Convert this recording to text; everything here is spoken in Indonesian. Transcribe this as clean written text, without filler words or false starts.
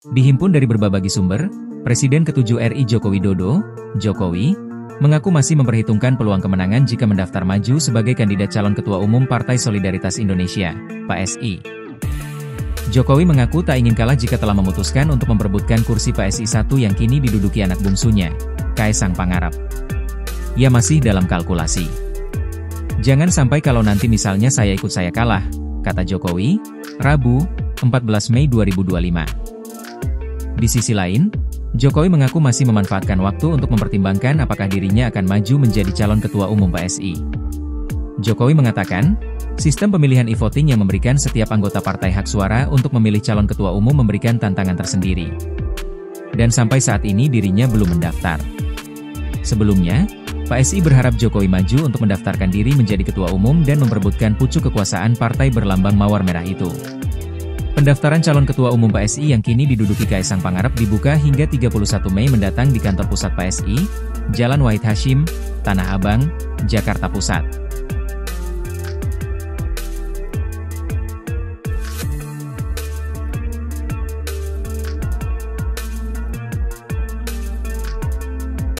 Dihimpun dari berbagai sumber, Presiden ke-7 RI Joko Widodo, Jokowi, mengaku masih memperhitungkan peluang kemenangan jika mendaftar maju sebagai kandidat calon Ketua Umum Partai Solidaritas Indonesia, PSI. Jokowi mengaku tak ingin kalah jika telah memutuskan untuk memperebutkan kursi PSI 1 yang kini diduduki anak bungsunya, Kaesang Pangarep. Ia masih dalam kalkulasi. Jangan sampai kalau nanti misalnya saya kalah, kata Jokowi, Rabu, 14 Mei 2025. Di sisi lain, Jokowi mengaku masih memanfaatkan waktu untuk mempertimbangkan apakah dirinya akan maju menjadi calon Ketua Umum PSI. Jokowi mengatakan, sistem pemilihan e-voting yang memberikan setiap anggota partai hak suara untuk memilih calon Ketua Umum memberikan tantangan tersendiri. Dan sampai saat ini dirinya belum mendaftar. Sebelumnya, PSI berharap Jokowi maju untuk mendaftarkan diri menjadi Ketua Umum dan memperebutkan pucuk kekuasaan partai berlambang mawar merah itu. Pendaftaran calon Ketua Umum PSI yang kini diduduki Kaesang Pangarep dibuka hingga 31 Mei mendatang di kantor pusat PSI, Jalan Wahid Hasyim, Tanah Abang, Jakarta Pusat.